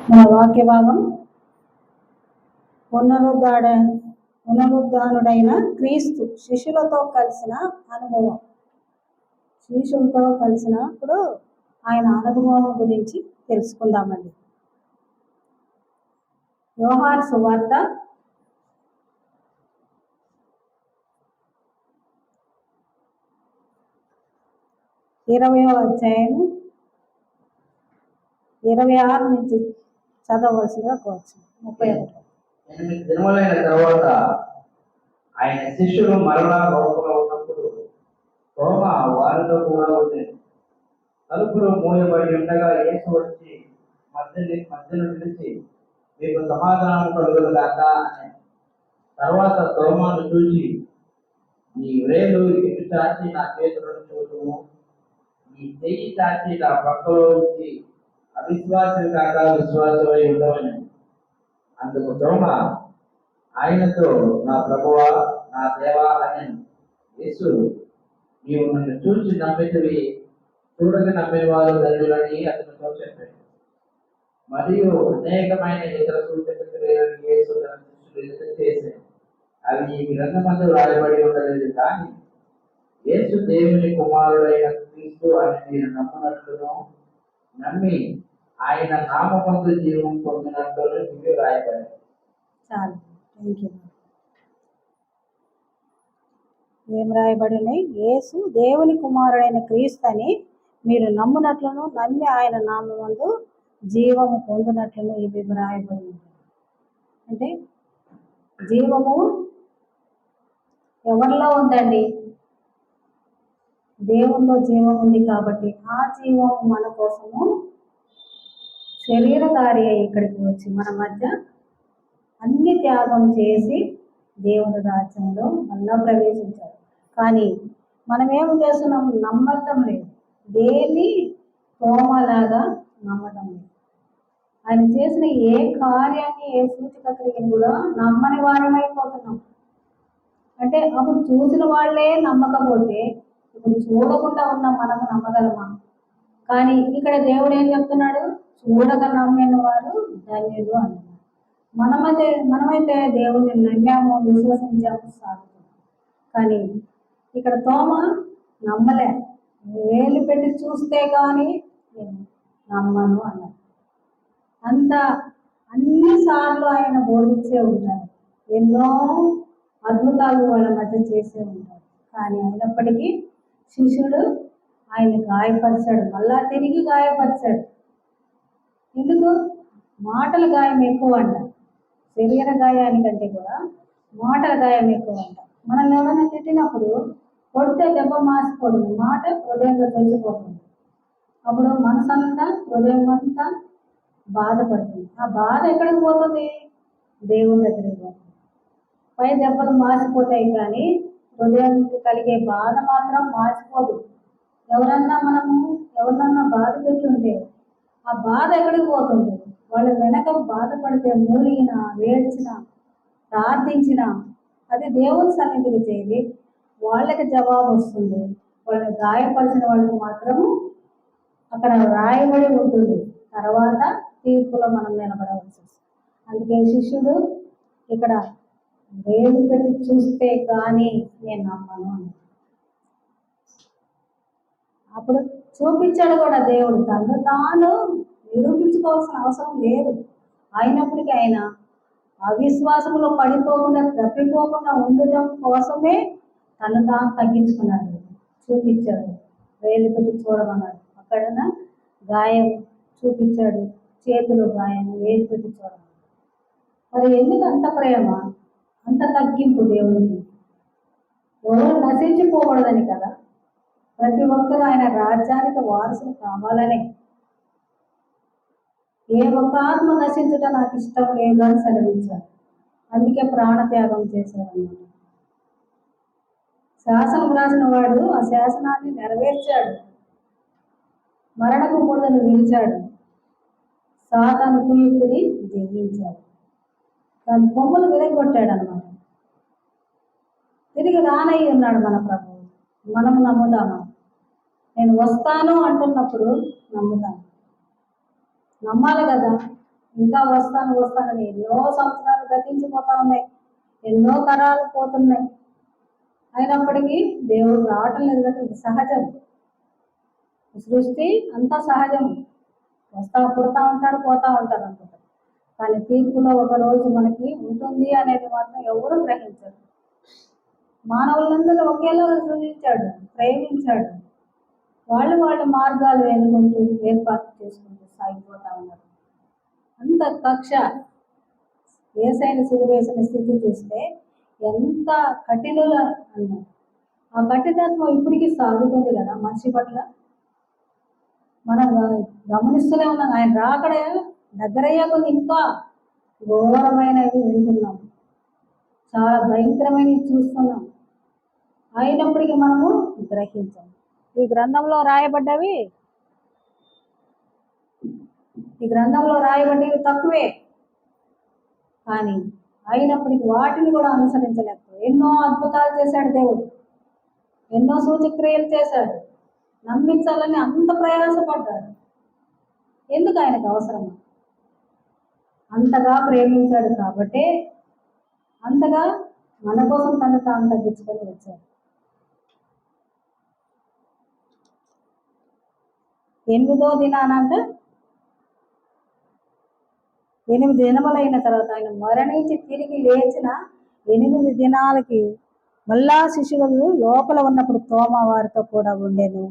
మన వాక్య భాగం పునరుద్ధానుడైన క్రీస్తు శిష్యులతో కలిసిన అనుభవం. శిష్యులతో కలిసినప్పుడు ఆయన అనుభవం గురించి తెలుసుకుందామండి. యోహాను సువార్త 20వ అధ్యాయము 26 నుంచి చదవవలసిందిగా కోరుచు. 31. 8 దినములైన తర్వాత ఆయన శిష్యులు మరలా లోపల ఉన్నప్పుడు తోమ వారితో కూడా ఉండేది. తలుపులు మూయబడి ఉండగా యేసు వచ్చి మధ్యలో నిలిచి, మీకు సమాధానం కలుగును గాక అని. తర్వాత తోమాను చూసి, నీ వ్రేలు ఇటు చాచి నా చేతులను చూడుము, నీ చెయ్యి చాచి నా పక్కలో ఉంచి అవిశ్వాసం కాక విశ్వాసమై ఉండవని. అందుకు తోమ ఆయనతో, నా ప్రభువా, నా దేవా అని. యేసు, నీవు నన్ను చూసి నమ్మితివి, చూడక నమ్మిన వారు ధన్యులని అతనితో చెప్పాడు. మరియు అనేకమైన ఇతర సూచక క్రియలను యేసు తన శిష్యులు ఎదుట చేశాడు. అవి ఈ గ్రంథమందు రాయబడి ఉండలేదు. కానీ యేసు దేవుని కుమారుడైన క్రీస్తు అని మీరు నమ్మునట్లును, నమ్మి ఆయన నామమందు జీవం పొందినట్లు ఇవి రాయబడి. చాలు, థ్యాంక్ యూ. ఏం రాయబడినాయి? యేసు దేవుని కుమారుడైన క్రీస్తు అని మీరు నమ్మునట్లును, నమ్మి ఆయన నామమందు జీవము పొందినట్లును ఇవి రాయబడి. అంటే జీవము ఎవరిలో ఉందండి? దేవునిలో జీవం ఉంది. కాబట్టి ఆ జీవం మన కోసము శరీరధారి అయి ఇక్కడికి వచ్చి మన మధ్య అన్ని త్యాగం చేసి దేవుని రాజ్యంలో మళ్ళా ప్రవేశించాడు. కానీ మనం ఏం చేస్తున్నాం? నమ్మటం లేదు. దేన్ని తోమలాగా నమ్మటం లేదు. ఆయన చేసిన ఏ కార్యాన్ని, ఏ సూచక క్రియను కూడా నమ్మని వారమైపోతున్నాం. అంటే అప్పుడు చూసిన వాళ్ళే నమ్మకపోతే ఇప్పుడు చూడకుండా ఉన్న మనము నమ్మగలమా? కానీ ఇక్కడ దేవుడు ఏం చెప్తున్నాడు? చూడక నమ్మిన వారు ధన్యులు అంటున్నాడు. మనమైతే దేవుడిని నమ్మాము, విశ్వసించాము, సాగుతాము. కానీ ఇక్కడ తోమ నమ్మలే. వేలు పెట్టి చూస్తే కానీ నేను నమ్మను అన్నాడు. అన్నిసార్లు ఆయన బోధించే ఉంటారు, ఎన్నో అద్భుతాలు వాళ్ళ మధ్య చేసే ఉంటారు. కానీ అయినప్పటికీ శిష్యుడు ఆయన గాయపరిచాడు, మళ్ళా తిరిగి గాయపరిచాడు. ఎందుకు? మాటల గాయం ఎక్కువ అంట. శరీర గాయానికంటే కూడా మాటల గాయం ఎక్కువ అంట. మనల్ని ఎవరైనా తిట్టినప్పుడు కొడితే దెబ్బ మాసిపోతుంది, మాట హృదయంలో తెలిసిపోతుంది. అప్పుడు మనసంతా, హృదయం అంతా బాధపడుతుంది. ఆ బాధ ఎక్కడికి పోతుంది? దేవుని దగ్గరికి పోతుంది. పై దెబ్బలు మాసిపోతాయి కానీ హృదయానికి కలిగే బాధ మాత్రం మాసిపోదు. ఎవరన్నా బాధ పెట్టుంటే ఆ బాధ ఎక్కడికి పోతుంది? వాళ్ళ వెనక బాధపడితే మూలిగిన, ఏడ్చిన, ప్రార్థించిన అది దేవుని సన్నిధికి చేరి వాళ్ళకి జవాబు వస్తుంది. వాళ్ళని గాయపరిచిన వాళ్ళకి మాత్రము అక్కడ రాయబడి ఉంటుంది. తర్వాత తీర్పులో మనం నిలబడవలసి వస్తుంది. అందుకే శిష్యుడు ఇక్కడ వేలు పెట్టి చూస్తే కానీ నేను నమ్మను అని. అప్పుడు చూపించాడు కూడా దేవుడు. తను తాను నిరూపించుకోవాల్సిన అవసరం లేదు. అయినప్పటికీ ఆయన అవిశ్వాసంలో పడిపోకుండా, తప్పిపోకుండా ఉండటం కోసమే తను తాను తగ్గించుకున్నాడు. చూపించాడు, వేలు పెట్టి చూడమన్నాడు. అక్కడ గాయం చూపించాడు, చేతులు గాయం, వేలు పెట్టి చూడమన్నాడు. మరి ఎందుకు అంత ప్రేమ, అంత తగ్గింపు దేవునికి? ఎవరు నశించిపోకూడదని కదా. ప్రతి ఒక్కరూ ఆయన రాజ్యానికి వారసులు కావాలని. ఏ ఒక్క ఆత్మ నశించుట నాకు ఇష్టం లేదు అని సెలవించాడు. అందుకే ప్రాణత్యాగం చేశాడన్నమాట. శాసనం రాసిన వాడు ఆ శాసనాన్ని నెరవేర్చాడు. మరణపు ముందును నిలిచాడు. సాతాను కుయుక్తిని జయించాడు. దాని కొమ్ములు విరగొట్టాడు అన్నమాట. తిరిగి రానయ్యి ఉన్నాడు మన ప్రభువు. మనం నమ్ముతామా? నేను వస్తాను అంటున్నప్పుడు నమ్ముతాను. నమ్మాలి కదా. ఇంకా వస్తాను వస్తానని ఎన్నో సంవత్సరాలు గతించిపోతా ఉన్నాయి, ఎన్నో తరాలు పోతున్నాయి. అయినప్పటికీ దేవుడు రావటం లేదు కదా, ఇది సహజం. సృష్టి అంతా సహజం. పుడతా ఉంటారు, పోతా ఉంటారు అనుకుంటారు. కానీ తీర్పులో ఒక రోజు మనకి ఉంటుంది అనేది మాత్రం ఎవరు గ్రహించరు. మానవులందరూ ఒకేలా సృజించాడు, ప్రేమించాడు. వాళ్ళ మార్గాలు ఎన్నుకుంటూ ఏర్పాటు చేసుకుంటూ సాగిపోతా ఉన్నారు. అంత కక్ష, ఏసైన సిలువేసిన స్థితి చూస్తే ఎంత కఠినుల అన్నారు. ఆ కఠినత్వం ఇప్పటికీ సాగుతుంది కదా మనిషి పట్ల. మనం గమనిస్తూనే ఉన్నాం. ఆయన రాకడ దగ్గరయ్యాక ఇంకా ఘోరమైనవి వింటున్నాం, చాలా భయంకరమైనవి చూస్తున్నాం. అయినప్పటికీ మనము గ్రహించాం. ఈ గ్రంథంలో రాయబడ్డవి తక్కువే, కానీ అయినప్పటికీ వాటిని కూడా అనుసరించలేకపోయాడు. ఎన్నో అద్భుతాలు చేశాడు దేవుడు, ఎన్నో సూచక్రియలు చేశాడు, నమ్మించాలని అంత ప్రయాసపడ్డాడు. ఎందుకు ఆయనకు అవసరం? అంతగా ప్రేమించాడు కాబట్టి, అంతగా మన కోసం తను తాను తగ్గించుకొని వచ్చాడు. 8వ దినానంట 8 దినములైన తర్వాత ఆయన మరణించి తిరిగి లేచిన 8 దినాలకి మళ్ళా శిష్యులు లోపల ఉన్నప్పుడు తోమా వారితో కూడా ఉండేను.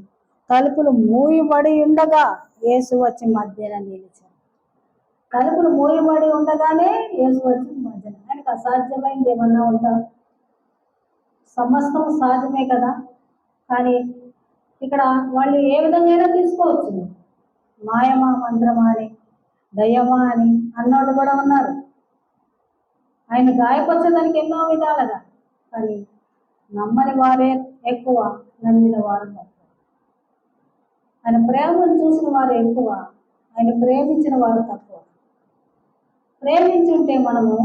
తలుపులు మూయబడి ఉండగా యేసు వచ్చి మధ్యన నిలిచాడు. తలుపులు మూయబడి ఉండగానే యేసు వచ్చి మధ్యన. ఆయనకు అసాధ్యమైంది ఏమన్నా ఉందా? సమస్తం సాధ్యమే కదా. కానీ ఇక్కడ వాళ్ళు ఏ విధంగా తీసుకోవచ్చు. మాయమా, మంత్రమా అని, దయ్యమా అని అన్నోళ్ళు కూడా ఉన్నారు. ఆయన గాయపరచడానికి ఎన్నో విధాలుగా. కానీ నమ్మని వారే ఎక్కువ, నమ్మిన వారు తక్కువ. ఆయన ప్రేమను చూసిన వారు ఎక్కువ, ఆయన ప్రేమించిన వారు తక్కువ. ప్రేమించుంటే మనము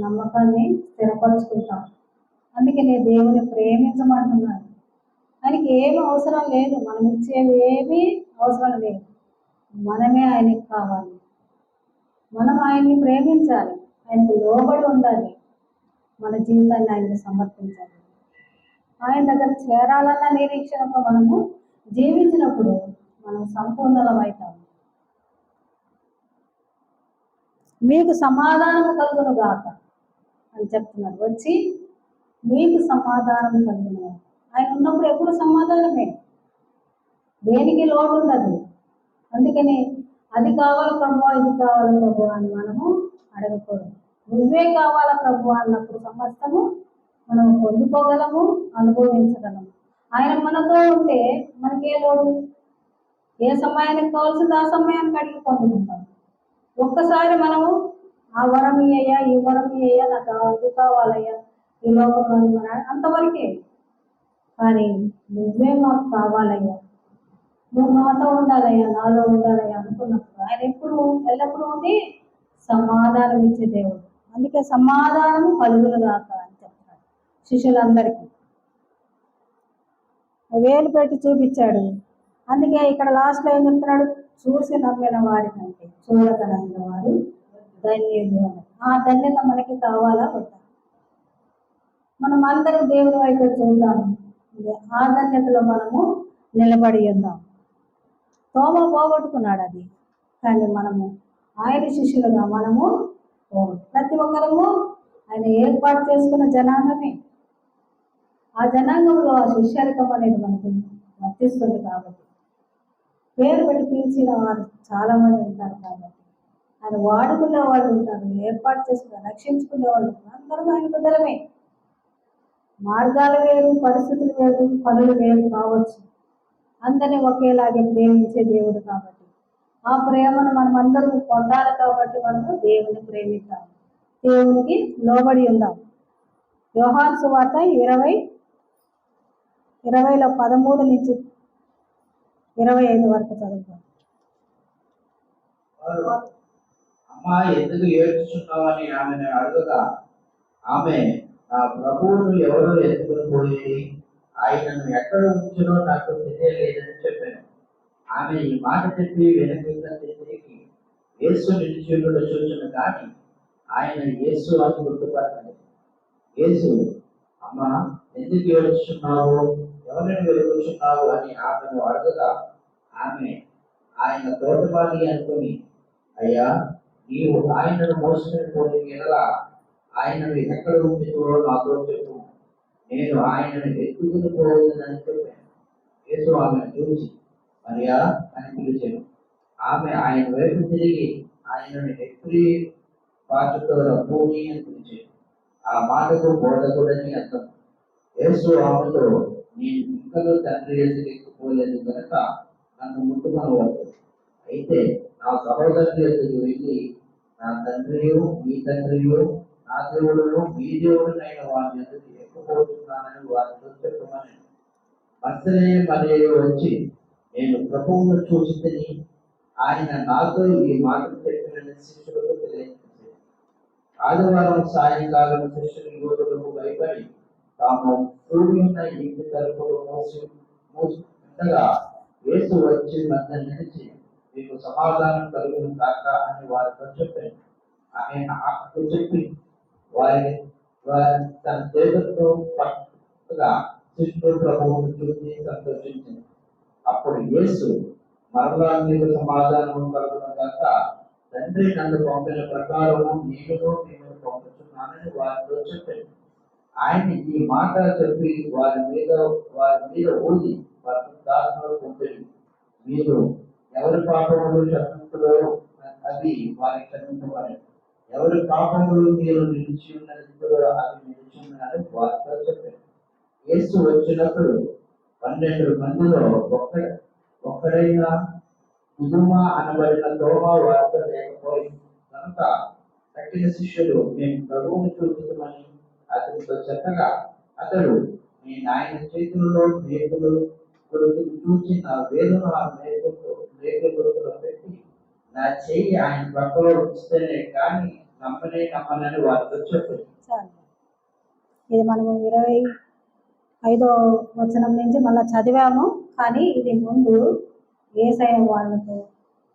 నమ్మకాన్ని స్థిరపరుచుకుంటాం. అందుకే నేను దేవుని ప్రేమించమంటున్నాను. ఆయనకి ఏమి అవసరం లేదు, మనం ఇచ్చేవి ఏమీ అవసరం లేదు. మనమే ఆయనకి కావాలి. మనం ఆయన్ని ప్రేమించాలి, ఆయనకు లోబడి ఉండాలి, మన జీవితాన్ని ఆయనకు సమర్పించాలి. ఆయన దగ్గర చేరాలన్న నిరీక్షణతో మనము జీవించినప్పుడు మనం సంపూర్ణమవుతాము. మీకు సమాధానము కలుగును గాక అని చెప్తున్నాడు. వచ్చి మీకు సమాధానం కలుగును గాక. ఆయన ఉన్నప్పుడు ఎప్పుడు సమాధానమే, దేనికి లోటు ఉండదు. అందుకని అది కావాలి ప్రభు, ఇది కావాలి ప్రభు అని మనము అడగకూడదు. నువ్వే కావాలా ప్రభు అన్నప్పుడు సమస్తము మనం పొందుకోగలము, అనుభవించగలము. ఆయన మనతో ఉంటే మనకే లోటు. ఏ సమయానికి కావాల్సింది ఆ సమయానికి అడిగి పొందుకుంటాం. ఒక్కసారి మనము ఆ వరం అయ్యా, ఈ వరం అయ్యా, నాకు అది కావాలయ్యా, ఈ లోకంలో మన అంతవరకే. కానీ నువ్వే మాకు కావాలయ్యా, నువ్వు నాతో ఉండాలయ్యా, నాలో ఉండాలయ్యా అనుకున్నప్పుడు ఆయన ఎప్పుడు ఎల్లప్పుడూ ఉండి సమాధానం ఇచ్చే దేవుడు. అందుకే సమాధానం కలుగును గాక అని చెప్తున్నాడు శిష్యులందరికీ. వేలు పెట్టి చూపించాడు. అందుకే ఇక్కడ లాస్ట్లో ఏం చెప్తున్నాడు? చూసి నమ్మిన వారి కంటే చూడక నమ్మిన వారు ధన్యులు అని. ఆ ధన్యత మనకి కావాలా వద్దా? మనం అందరం దేవుని వైపు చూద్దాము, ఆ ధన్యతలో మనము నిలబడి ఉందాం. తోమ పోగొట్టుకున్నాడు అది, కానీ మనము ఆయన శిష్యులుగా మనము ప్రతి ఒక్కరము ఆయన ఏర్పాటు చేసుకున్న జనాంగమే. ఆ జనాంగంలో ఆ శిష్యరికం అనేది మనకు వర్తిస్తుంది. కాబట్టి పేరు పెట్టి పిలిచిన వారు చాలా మంది ఉంటారు. కాబట్టి ఆయన వాడుకునే వాళ్ళు ఉంటారు, ఏర్పాటు చేసుకుని రక్షించుకునే వాళ్ళు అందరం ఆయన బిడ్డలమే. మార్గాలు వేరు, పరిస్థితులు వేరు, పనులు వేరు కావచ్చు. అందరినీ ఒకేలాగే ప్రేమించే దేవుడు కాబట్టి ఆ ప్రేమను మనం అందరం పొందాలి. కాబట్టి మనము దేవుని ప్రేమిద్దాం, దేవునికి లోబడి ఉందాం. యోహాను సువార్త 20:13 నుంచి 25 వరకు చదువుతాం. అమ్మా, ఎందుకు ఏడ్చుచున్నావని ఆమెను అడగగా, ఆమె, నా ప్రభువును ఎవరో ఎత్తుకుని పోయేది, ఆయనను ఎక్కడ ఉంచునో నాకు తెలియలేదని చెప్పాను. ఆమె ఈ మాట చెప్పి వెనుక తిరిగి యేసు నిలిచియుండుట చూచును కానీ ఆయన యేసు అని గుర్తుపట్టలేదు. యేసు, అమ్మా, ఎందుకు ఏడుస్తున్నావు, ఎవరిని వెతుకుతున్నావు అని ఆమెను అడగగా ఆమె ఆయన తోటమాలి అనుకుని, అయ్యా, నీవు ఆయనను మోసుకొని పోయి ఎడలా ఆయనను ఎక్కడ ఉంచుకో నాతో చెప్పు, నేను ఆయనను ఎత్తుకుని పోవద్దని చెప్పాను. యేసు ఆమెను చూసి మరియా అని పిలిచాను. ఆమె ఆయన వైపు తిరిగి ఆయనను ఎత్తి పాచుతో రబ్బూని అని పిలిచాను. ఆ మాటకు బోధకుడని అర్థం. యేసు ఆమెతో, నేను ఇంకనూ తండ్రి ఎదురు ఎక్కిపోలేదు కనుక నన్ను ముట్టుకొనవద్దు. అయితే నా సహోదరుని ఎదుగు వెళ్ళి నా తండ్రియు మీ తండ్రియు నా దేవుడును మీ దేవుడునైన వారిని ఎదుగు ఎక్కిపోతున్నానని వారితో చెప్పమని. మత్సరే మరియు వచ్చి నేను ప్రభువును చూసి ఆయన నాతో ఈ మాటలు చెప్పిన శిష్యులకు తెలియజేశారు. ఆదివారం సాయంకాలం శిష్యులు యోధులకు భయపడి తాము కూడి ఉన్న ఇంటి తలుపులు మూసుకుండగా యేసు వచ్చి మధ్య నిలిచి, మీకు సమాధానం కలుగును కాక అని వారితో చెప్పాను. ఆయన చెప్పి వారి తన చేతులతో పట్టుగా శిష్యులు ప్రభువును చూసి సంతోషించింది. అప్పుడు యేసు, మరలా మీకు సమాధానం కలుగును కాక, తండ్రి నన్ను పంపిన ప్రకారము నేను మిమ్మల్ని పంపుతున్నానని వారితో చెప్పాను. ఆయన ఈ మాట చెప్పి వారి మీద ఊది పరిశుద్ధాత్మను పొందిరి. మీరు ఎవరి పాపములు క్షమించులో అవి వారి క్షమించబడి, ఎవరి పాపములు మీరు నిలిచి ఉన్న రీతిలో అవి నిలిచి ఉన్నారని వారితో చెప్పారు. యేసు వచ్చినప్పుడు 12 మందిలో ఒక్కడైనా దిదుమా అనబడిన తోమా వారితో లేకపోయింది కనుక తక్కిన శిష్యులు మేము ప్రభువును చూస్తున్నామని అతనితో చెప్పగా, అతడు, నేను ఆయన చేతుల్లో మేకులు గుర్తులు చూసి నా వేలును ఆ మేకుల గుర్తులో పెట్టి నా చెయ్యి ఆయన పక్కలో ఉంచితేనే కానీ నమ్మనని వారితో చెప్పారు. ఇది మనము 25వ వచనం నుంచి మళ్ళీ చదివాము, కానీ ఇది ముందు యేసయ్య వాళ్ళతో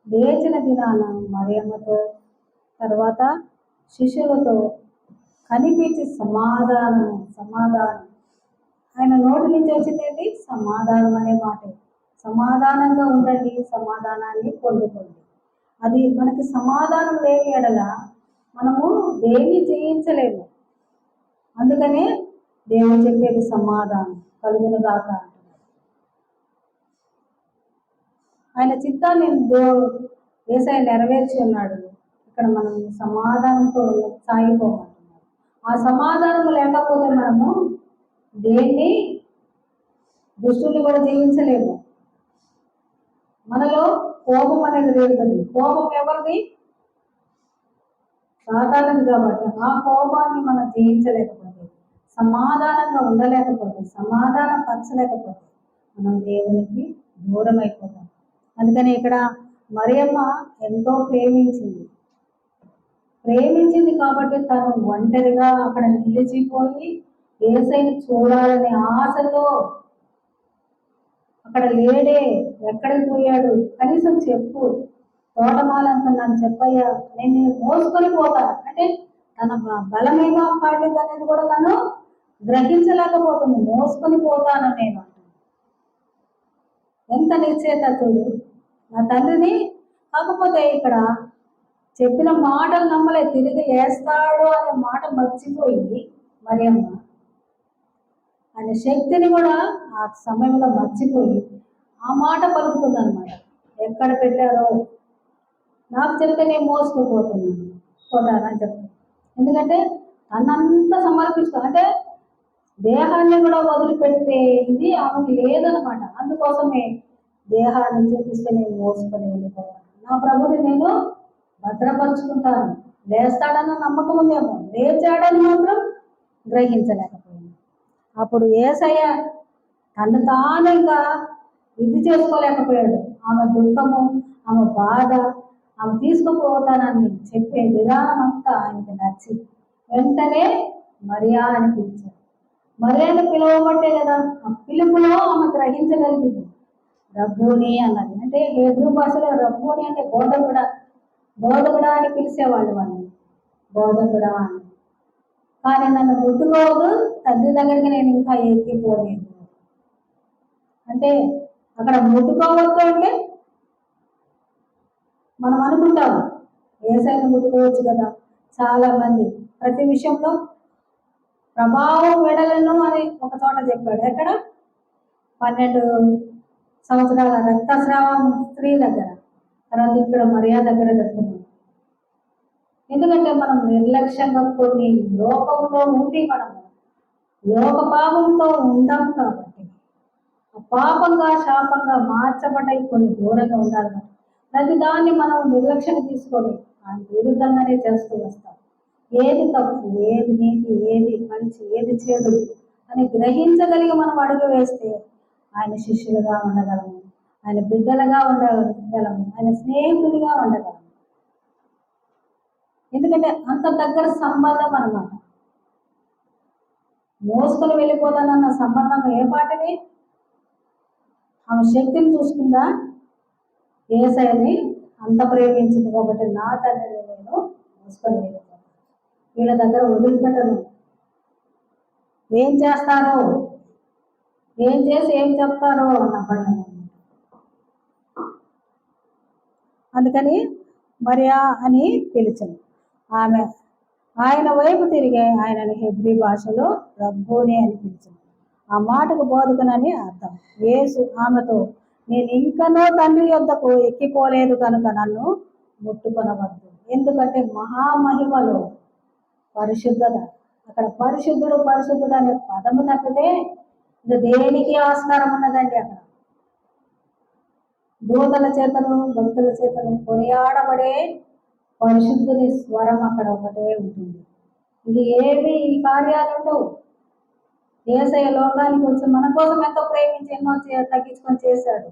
లేచిన దినాన మరియమ్మతో తర్వాత శిష్యులతో కనిపించి సమాధానం ఆయన నోటి నుంచి వచ్చింది ఏంటి? సమాధానం అనే మాట. సమాధానంగా ఉండండి, సమాధానాన్ని పొందుకోండి. అది మనకి సమాధానం లేని ఎడల మనము దేన్ని జయించలేము. అందుకనే దేవుడు చెప్పేది సమాధానం కలుగును గాక అంటున్నాడు. ఆయన చిత్తాన్ని దేవుడు యేసయ్య నెరవేర్చి ఉన్నాడు. ఇక్కడ మనం సమాధానంతో సాగిపోమంటున్నాడు. ఆ సమాధానం లేకపోతే మనము దేన్ని దుష్టుని కూడా జయించలేము. మనలో కోపం అనేది రేగుతుంది. కోపం ఎవరిది? సాతానుది. కాబట్టి ఆ కోపాన్ని మనం జయించలేకపోతే, సమాధానంగా ఉండలేకపోతే, సమాధానం పరచలేకపోతే మనం దేవునికి దూరం అయిపోతాం. అందుకని ఇక్కడ మరియమ్మ ఎంతో ప్రేమించింది కాబట్టి తను ఒంటరిగా అక్కడ నిలిచిపోయి యేసయ్యని చూడాలనే ఆశతో, అక్కడ లేడే, ఎక్కడికి పోయాడు, కనీసం చెప్పు, తోటమాలంతా నన్ను చెప్పయ్యా, నేను మోసుకొని పోతాను అంటే తన బలమేగా పాటింది అనేది కూడా తను గ్రహించలేకపోతుంది. మోసుకొని పోతాను నేను. ఎంత నిశ్చయత చూడు నా తండ్రిని. కాకపోతే ఇక్కడ చెప్పిన మాటలు నమ్మలే, తిరిగి లేస్తాడు అనే మాట మర్చిపోయి మరియమ్మ ఆయన శక్తిని కూడా ఆ సమయంలో మర్చిపోయి ఆ మాట పలుకుతుంది అనమాట. ఎక్కడ పెట్టారో నాకు చెప్తే నేను పోతానని చెప్తాను. ఎందుకంటే తనంతా సమర్పిస్తూ, అంటే దేహాన్ని కూడా వదిలిపెట్టే ఇది ఆమెకి లేదనమాట. అందుకోసమే దేహాన్ని చూపిస్తే నేను మోసుకొని వెళ్ళిపోతాను, నా ప్రభుని నేను భద్రపరుచుకుంటాను, లేస్తాడన్న నమ్మకం ఉందేమో, లేచాడని మాత్రం గ్రహించలేకపోయింది. అప్పుడు యేసయ్య తను తాను ఇంకా ఇది చేసుకోలేకపోయాడు. ఆమె దుఃఖము, ఆమె బాధ, ఆమె తీసుకుపోతానని చెప్పే విధానం అంతా ఆయనకి నచ్చి వెంటనే మరియా అని పిలిచారు. మరియాని పిలవబట్టే కదా ఆ పిలుపులో ఆమె గ్రహించగలిగింది. రబ్బూని అన్నది అంటే హెబ్రూ భాషలో రబ్బూని అంటే బోధకుడా, బోధకుడా అని పిలిచేవాళ్ళు వాడిని, బోధకుడా అని. కానీ నన్ను ముట్టుకోవద్దు, తండ్రి దగ్గరికి నేను ఇంకా ఎక్కిపోలేదు అంటే అక్కడ ముట్టుకోవద్దు అంటే మనం అనుకుంటాం ఏసైనా ముట్టుకోవచ్చు కదా. చాలా మంది ప్రతి విషయంలో ప్రభావం వెడలను అని ఒక చోట చెప్పాడు. ఎక్కడ? 12 సంవత్సరాల రక్తస్రావం స్త్రీ దగ్గర. తర్వాత ఇక్కడ మరియా దగ్గర చెప్తున్నాం. ఎందుకంటే మనం నిర్లక్ష్యంగా కొన్ని లోకంలో ఉండి మనము లోక పాపంతో ఉంటాం కాబట్టి పాపంగా శాపంగా మార్చబడ్డ కొన్ని దూరంగా ఉండాలి. ప్రతి దాన్ని మనం నిర్లక్ష్యంగా తీసుకొని ఆయన విరుద్ధంగానే చేస్తూ వస్తాం. ఏది తప్పు, ఏది నీతి, ఏది మంచి, ఏది చెడు అని గ్రహించగలిగి మనం అడుగు వేస్తే ఆయన శిష్యులుగా ఉండగలము, ఆయన బిడ్డలుగా ఉండగలము, ఆయన స్నేహితులుగా ఉండగలము. ఎందుకంటే అంత దగ్గర సంబంధం అన్నమాట. మోసుకొని వెళ్ళిపోతానన్న సంబంధం ఏ పాటిది? ఆమె శక్తిని చూసుకుందా? యేసయ్యని అంత ప్రేమించింది కాబట్టి నా తండ్రిని నేను మోసుకొని వెళ్ళిపోతాను, వీళ్ళ దగ్గర వదిలిపెట్టను. ఏం చేస్తారో, ఏం చేసి ఏం చెప్తారో అన్న భయం. అందుకని మరియా అని పిలిచింది. ఆమె ఆయన వైపు తిరిగే ఆయనని హెబ్రీ భాషలో రబ్బోని అని పిలిచింది. ఆ మాటకు బోధకునని అర్థం. యేసు ఆమెతో, నేను ఇంకనో తండ్రి యొద్దకు ఎక్కిపోలేదు కనుక నన్ను ముట్టుకొనవద్దు. ఎందుకంటే మహామహిమలో పరిశుద్ధత, అక్కడ పరిశుద్ధుడు పరిశుద్ధుడు అనే పదము తప్పితే ఇది దేనికి ఆస్కారం ఉన్నదండి. అక్కడ దూతల చేతను భక్తుల చేతను కొనియాడబడే పరిశుద్ధుని స్వరం అక్కడ ఒకటే ఉంటుంది. ఇది ఏవి ఈ కార్యాలు ఉండవు. యేసయ్య లోకానికి వచ్చి మన కోసం ఎంతో ప్రేమించి ఎన్నో తగ్గించుకొని చేశాడు.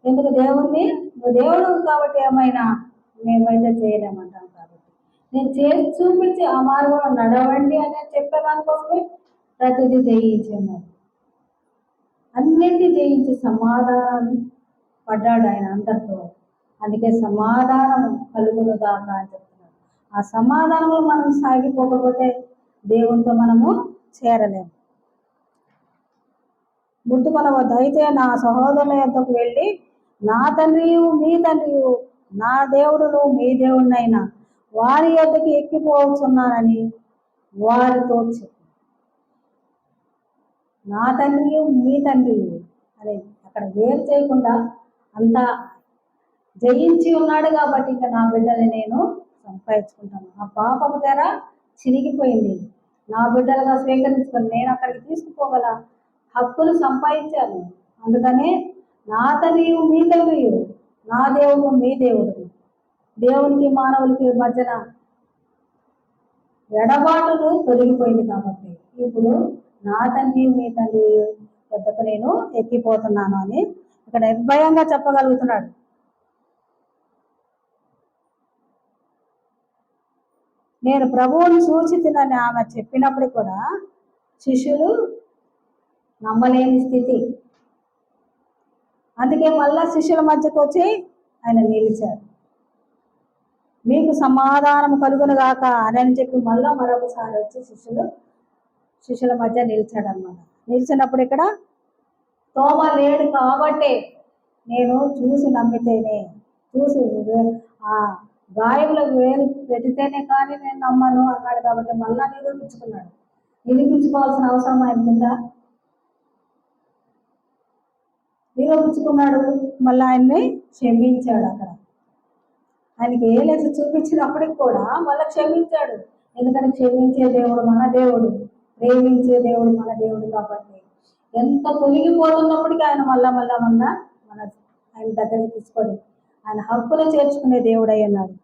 ఎందుకు? దేవుణ్ణి, నువ్వు దేవుడు కాబట్టి ఏమైనా మేమైతే చేయలేమంటాం కాబట్టి నేను చేసి చూపించి ఆ మార్గంలో నడవండి అని చెప్పేదానికోసమే ప్రతిదీ జయించున్నాడు. అన్నింటినీ జయించి సమాధానం పడ్డాడు ఆయన అందరితో. అందుకే సమాధానం కలుగునుగాక అని చెప్తున్నాడు. ఆ సమాధానంలో మనం సాగిపోకపోతే దేవునితో మనము చేరలేము. ముట్టుకొనవద్దు. అయితే నా సహోదరుల యొద్దకు వెళ్ళి నా తండ్రియు మీ తండ్రియు నా దేవుడును మీ దేవుడినైనా వారి యొద్దకు ఎక్కిపోతున్నానని వారితో చెప్పు. నా తండ్రియు మీ తండ్రియు అని అక్కడ వేరు చేయకుండా అంతా జయించి ఉన్నాడు కాబట్టి ఇంకా నా బిడ్డని నేను సంపాదించుకుంటాను. ఆ పాపపు తెర చిరిగిపోయింది, నా బిడ్డలుగా స్వీకరించుకొని నేను అక్కడికి తీసుకుపోగల హక్కులు సంపాదించాను. అందుకనే నా తండ్రియు మీ తండ్రియు నా దేవుడు మీ దేవుడు. దేవునికి మానవులకి మధ్యన ఎడబాటును తొలగిపోయింది కాబట్టి ఇప్పుడు నా తండ్రి మీ తండ్రి వద్దకు నేను ఎక్కిపోతున్నాను అని ఇక్కడ నిర్భయంగా చెప్పగలుగుతున్నాడు. నేను ప్రభువుని సూచితునని ఆమె చెప్పినప్పుడు కూడా శిష్యులు నమ్మలేని స్థితి. అందుకే మళ్ళా శిష్యుల మధ్యకు వచ్చి ఆయన నిలిచాడు. మీకు సమాధానం కలుగును గాక అని చెప్పి మళ్ళా మరొకసారి వచ్చి శిష్యుల మధ్య నిలిచాడనమాట. నిలిచినప్పుడు ఇక్కడ తోమ లేడు కాబట్టే నేను చూసి నమ్మితేనే, చూసి ఆ గాయములకు వేలు పెట్టితేనే కానీ నేను నమ్మను అన్నాడు. కాబట్టి మళ్ళా నిరూపించుకున్నాడు. నిరూపించుకోవాల్సిన అవసరం ఆయనకుందా? నిరూపించుకున్నాడు. మళ్ళీ ఆయన్ని క్షమించాడు. అక్కడ ఆయనకి ఏలేసి చూపించినప్పటికి కూడా మళ్ళీ క్షమించాడు. ఎందుకంటే క్షమించే దేవుడు మన దేవుడు, ప్రేమించే దేవుడు మన దేవుడు కాబట్టి ఎంత తొలగిపోతున్నప్పటికీ ఆయన మళ్ళా మన ఆయన దగ్గరికి తీసుకొని ఆయన హక్కులు చేర్చుకునే దేవుడు అయి ఉన్నాడు.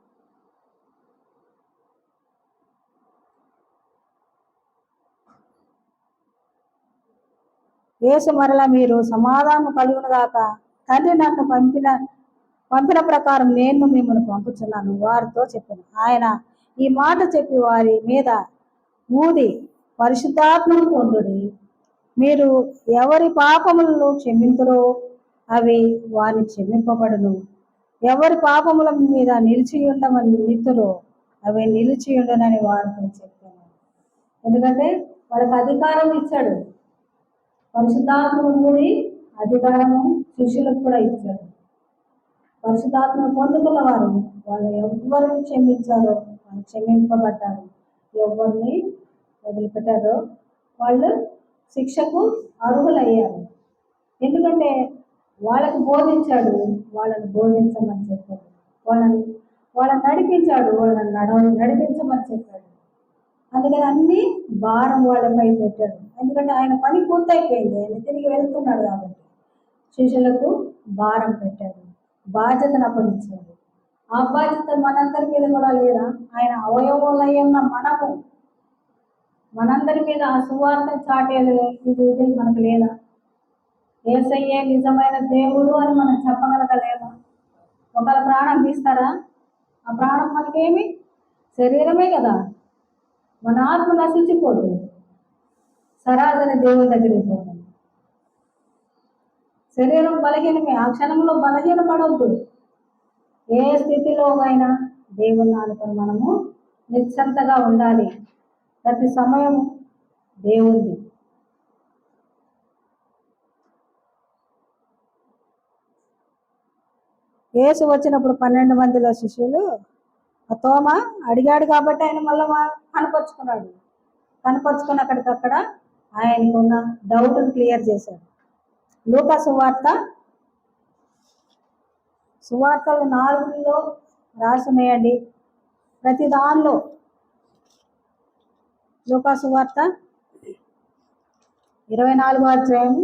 యేసు మరలా మీరు సమాధానం కలుగును గాక, తండ్రి నన్ను పంపిన ప్రకారం నేను మిమ్మల్ని పంపుచున్నాను వారితో చెప్పాను. ఆయన ఈ మాట చెప్పి వారి మీద ఊది పరిశుద్ధాత్మను పొందుడి. మీరు ఎవరి పాపములను క్షమింతురో అవి వారిని క్షమింపబడును, ఎవరి పాపముల మీద నిలిచి ఉండమని నీతులు అవి నిలిచి ఉండనని వారితో చెప్పాను. ఎందుకంటే వాళ్ళకి అధికారం ఇచ్చాడు, పరిశుద్ధాత్మను కూడి అధికారము శిష్యులకు కూడా ఇచ్చాడు. పరిశుద్ధాత్మను పొందుకున్న వారు వాళ్ళు ఎవరిని క్షమించారో వాళ్ళు క్షమింపబడ్డారు, ఎవరిని వదిలిపెట్టారో వాళ్ళు శిక్షకు అర్హులయ్యారు. ఎందుకంటే వాళ్ళకు బోధించాడు, వాళ్ళని బోధించమని చెప్పాడు, వాళ్ళని నడిపించాడు, వాళ్ళని నడిపించమని చెప్పాడు. అందుకని అన్ని భారం వాళ్ళపై పెట్టాడు. ఎందుకంటే ఆయన పని పూర్తయిపోయింది, ఆయన తిరిగి వెళ్తున్నాడు కాబట్టి శిష్యులకు భారం పెట్టాడు, బాధ్యతను అప్పగించాడు. ఆ బాధ్యత మనందరి మీద కూడా లేదా? ఆయన అవయవములైన మనందరి మీద ఆ సువార్త చాటేది ఇది మనకు లేదా? యేసయ్యే నిజమైన దేవుడు అని మనం చెప్పగలగలేదా? ఒకళ్ళ ప్రాణం తీస్తారా? ఆ ప్రాణం మనకేమి శరీరమే కదా, మన ఆత్మ నశించిపోదు, సరాసరి దేవుని దగ్గరికి పోతుంది. శరీరం బలహీనమే, ఆ క్షణంలో బలహీనపడవద్దు. ఏ స్థితిలోనైనా దేవుని ఆనుకొని మనము నిశ్చంతగా ఉండాలి. ప్రతి సమయం దేవుంది. యేసు వచ్చినప్పుడు 12 మందిలో శిష్యులు ఆ తోమ అడిగాడు కాబట్టి ఆయన మళ్ళీ కనపరుచుకుని అక్కడికక్కడ ఆయనకున్న డౌట్ని క్లియర్ చేశాడు. లూకా సువార్తలు 4లో రాసున్నాయండి. ప్రతి దానిలో లూకా సువార్త 24వ అధ్యాయం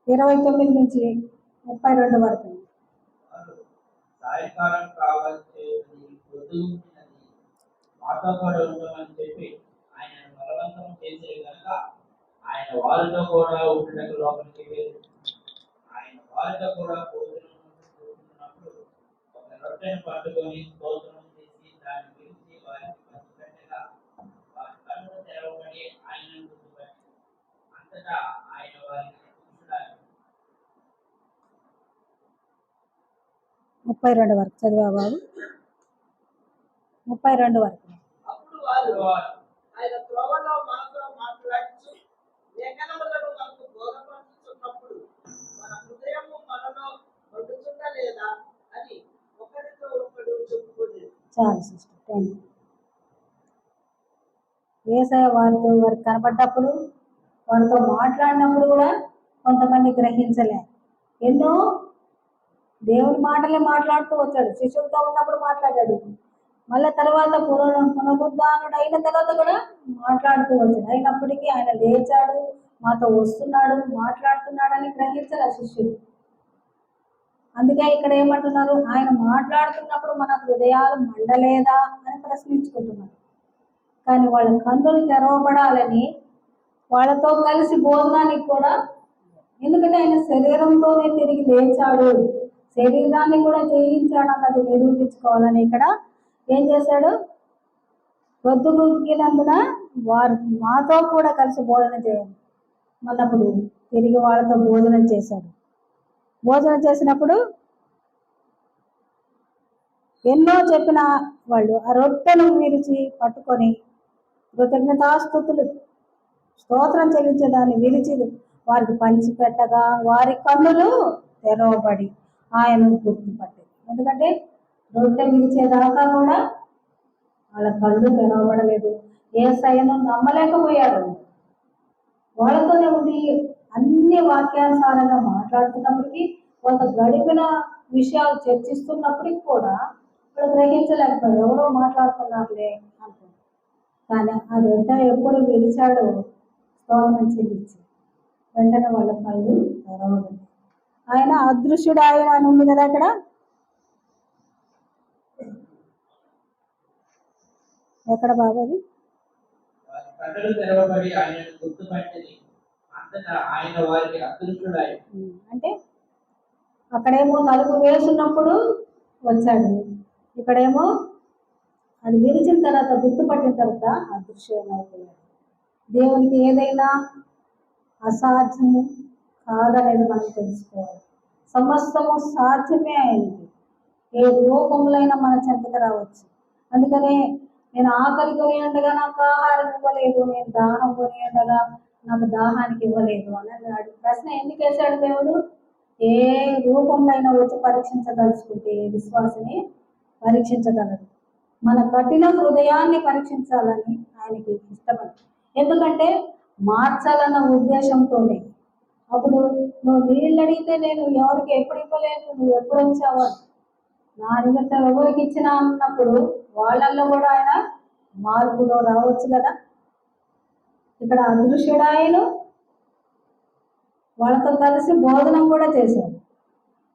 29 నుంచి 32 వరకు. సాయంకాలం కావచ్చు మాతో కూడా ఉండమని చెప్పి ఆయన బలవంతం చేసే కనుక ఆయన వారితో కూడా ఉండటకు లోపలికి వెళ్ళి ఆయన వారితో కూడా భోజనం చేస్తున్నప్పుడు ఒక రొట్టెను పట్టుకొని స్తోత్రం చేసి దాన్ని పిలిచి వారికి పంచిపెట్టగా వారి కన్నులు తెరవబడి ఆయనను గుర్తుపట్టి అంతటా ఆయన వారికి 32 వరకు చదివా బాబు? 32 వరకు. అప్పుడు వారు ఆయన త్రోవలో మనతో మాట్లాడుతూ లేఖనములను మనకు బోధపరుచుతున్నప్పుడు మన హృదయము మనలో మండుచుండలేదా అని ఒకరితో ఒకడు చెప్పుకునేది. చాలు సిస్టర్, థ్యాంక్ యూ. యేసయ్య వారికి కనపడ్డప్పుడు, వారితో మాట్లాడినప్పుడు కూడా కొంతమంది గ్రహించలే. ఎన్నో దేవుని మాటలే మాట్లాడుతూ వచ్చాడు. శిష్యులతో ఉన్నప్పుడు మాట్లాడాడు, మళ్ళీ తర్వాత పునరుద్ధానుడు అయిన తర్వాత కూడా మాట్లాడుతూ వచ్చాడు. అయినప్పటికీ ఆయన లేచాడు, మాతో వస్తున్నాడు, మాట్లాడుతున్నాడని గ్రహించాలి ఆ శిష్యులు. అందుకే ఇక్కడ ఏమంటున్నారు? ఆయన మాట్లాడుతున్నప్పుడు మన హృదయాలు మండలేదా అని ప్రశ్నించుకుంటున్నారు. కానీ వాళ్ళ కన్నులు తెరవబడాలని వాళ్ళతో కలిసి భోజనానికి కూడా, ఎందుకంటే ఆయన శరీరంతోనే తిరిగి లేచాడు, శరీరాన్ని కూడా జయించాడు అన్నది నిరూపించుకోవాలని ఇక్కడ ఏం చేశాడు? పొద్దుగుకినందున వారు మాతో కూడా కలిసి భోజన చేయాలి అన్నప్పుడు తిరిగి వాళ్ళతో భోజనం చేశాడు. భోజనం చేసినప్పుడు ఎన్నో చెప్పిన వాళ్ళు ఆ రొట్టెను విరిచి పట్టుకొని కృతజ్ఞతాస్తుతులు స్తోత్రం చెల్లించేదాన్ని విరిచి వారికి పంచిపెట్టగా వారి కన్నులు తెరవబడి ఆయనను గుర్తుపట్టారు. ఎందుకంటే రొట్టె విరిచేదాకా కూడా వాళ్ళ కళ్ళు తెరవబడలేదు, యేసయ్యను నమ్మలేకపోయాడు. వాళ్ళతోనే ఉండి అన్ని వాక్యానుసారంగా మాట్లాడుతున్నప్పటికీ, వాళ్ళ గడిపిన విషయాలు చర్చిస్తున్నప్పటికీ కూడా వాళ్ళు గ్రహించలేకపోయారు. ఎవరో మాట్లాడుతున్నారులే అనుకుంటారు. కానీ ఆ రొట్టె ఎప్పుడు విరిచాడో స్తోత్రం చెల్లించి వెంటనే వాళ్ళ కళ్ళు తెరవబడి ఆయన అదృశ్యుడు ఆయన అని ఉంది కదా అక్కడ. ఎక్కడ బాబు అది? అంటే అక్కడేమో తలుపు వేసున్నప్పుడు వచ్చాడు, ఇక్కడేమో అది విరిచిన తర్వాత గుర్తుపట్టిన తర్వాత అదృశ్యం అయిపోయాడు. దేవునికి ఏదైనా అసాధ్యము కాదనేది మనం తెలుసుకోవాలి. సమస్తము సాధ్యమే ఆయనకి. ఏ రూపంలో మన చెంతకు రావచ్చు. అందుకనే నేను ఆకలి కొని ఉండగా నాకు ఆహారం ఇవ్వలేదు, నేను దాహం కొని ఉండగా నాకు దాహానికి ఇవ్వలేదు అని ప్రశ్న ఎందుకు వేశాడు దేవుడు? ఏ రూపంలో వచ్చి పరీక్షించదలుచుకుంటే విశ్వాసిని పరీక్షించగలడు. మన కఠిన హృదయాన్ని పరీక్షించాలని ఆయనకి ఇష్టపడి, ఎందుకంటే మార్చాలన్న ఉద్దేశంతోనే. అప్పుడు నువ్వు నీళ్ళు అడిగితే నేను ఎవరికి ఎప్పుడు ఇవ్వలేదు, నువ్వు ఎప్పుడు వచ్చావు, నా నిమిత్తం ఎవరికి ఇచ్చినా అన్నప్పుడు వాళ్ళల్లో కూడా ఆయన మార్పులో రావచ్చు కదా. ఇక్కడ అదృశ్యుడాయను వాళ్ళతో కలిసి బోధనం కూడా చేశాడు.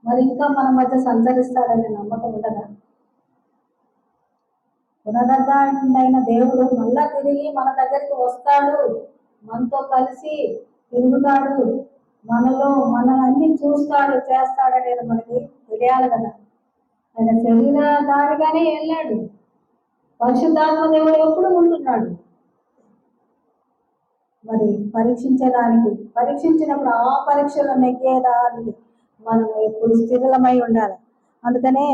మరి ఇంకా మన మధ్య సంచరిస్తాడనే నమ్మకం ఉండదా? పునరుద్ధరణైన దేవుడు మళ్ళా తిరిగి మన దగ్గరికి వస్తాడు, మనతో కలిసి తిరుగుతాడు, మనలో అన్ని చూస్తాడు, చేస్తాడనేది మనకి తెలియాలి కదా. ఆయన శరీరధారిగానే వెళ్ళాడు. పరిశుద్ధాత్మ దేవుడు ఎప్పుడు ఉంటున్నాడు. మరి పరీక్షించడానికి, పరీక్షించినప్పుడు ఆ పరీక్షలో నెగ్గేదానికి మనం ఎప్పుడు స్థిరమై ఉండాలి. అందుకనే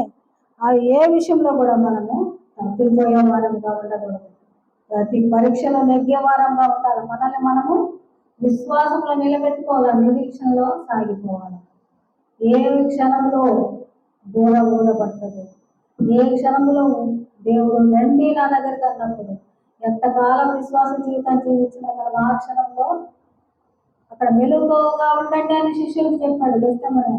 ఆ ఏ విషయంలో కూడా మనము తప్పిపోయే వారంగా ఉండకూడదు. ప్రతి పరీక్షలో నెగ్గే వారంగా ఉండాలి. మనల్ని మనము విశ్వాసంలో నిలబెట్టుకోవాలి, నిరీక్షణలో సాగిపోవాలి. ఏ క్షణంలో దూరపడుతుంది, ఏ క్షణంలో దేవుడు రండి నా దగ్గరికి అన్నప్పుడు ఎంతకాలం విశ్వాస జీవితం జీవించిన ఆ క్షణంలో అక్కడ మెలుగుగా ఉండండి అని శిష్యులకు చెప్పాడు. గెత్సేమనే